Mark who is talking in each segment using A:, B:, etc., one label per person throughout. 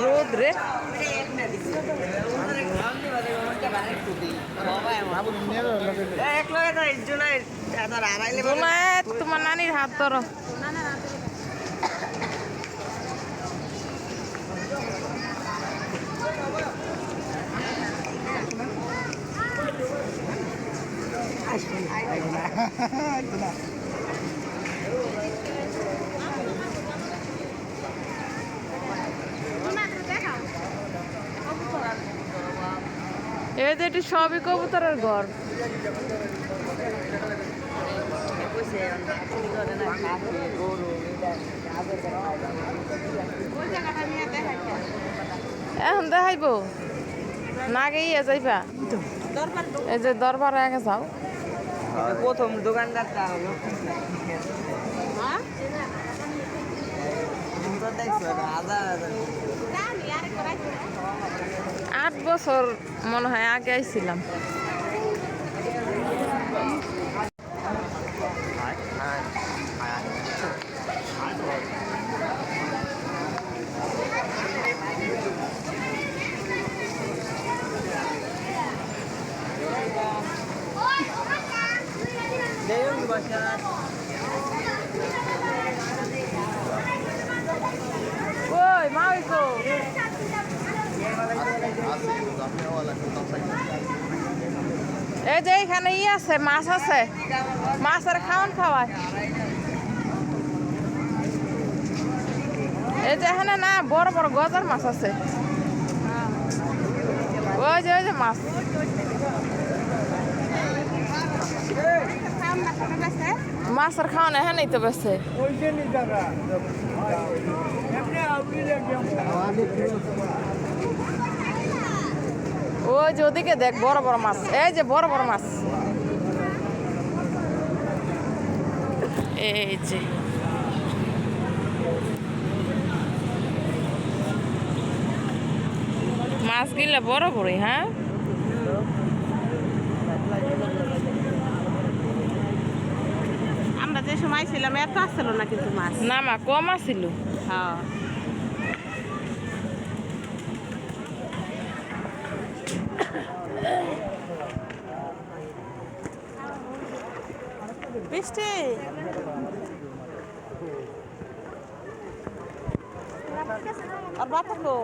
A: রোদ রে তোমার নানির হাত ধরো এই যে এটি সবই কবুতরের ঘর এখন দেখাইব না গিয়ে যাইবা এই যে দরবার আগে যাও
B: প্রথম দোকানদারটা হলো
A: 8 বছর মনে হয় আগে আইছিলাম কই মাই কো এই যে এখানে আছে মাছ আছে মাছের খাওয়ান খাওয়ায় এই যে এখানে না বড় বড় গজার মাছ আছে ওই যে মাছ মাছের খাওয়ান এখানেই তো বেছে ওই যে ওদিকে দেখ বড় বড় মাছ এই যে বড় বড় মাছ এই যে মাছগুলা বড় বড় হ্যাঁ
B: আমরা যে সময় ছিলাম এত আসছিল না কিন্তু মাছ
A: না মা কম আসছিল
B: হ্যাঁ বৃষ্টি আর বাপ তো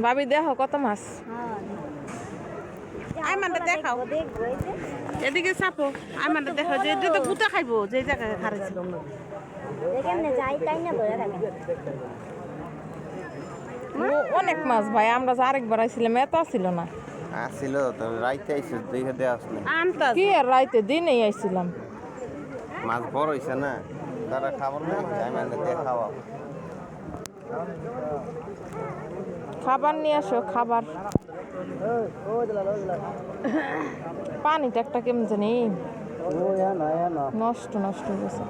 A: ভাবি দেখো কত মাছ
B: আইমানটা দেখাও এদিকে চাপো আইমানটা দেখাও যে এটা তো গুতা খাইবো যে জায়গায় হারাইছিল
A: অনেক মাছ ভাই আমরা যে আরেকবার আইছিলাম এত ছিল না
C: আসছিল তো রাইতে আইছে দেখে দে আসলে
B: আমতা
A: কি আর রাইতে দিনেই আইছিলাম
C: মাছ বড় হইছে না তারা খাবার না যাই মানে দিয়ে খাওয়া
A: খাবার নিয়ে আসো খাবার পানিটা একটা কেমন জানি নষ্ট নষ্ট হয়ে গেছে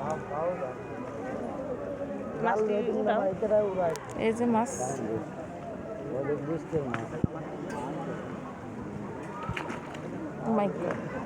A: এই যে মাছ Oh my God.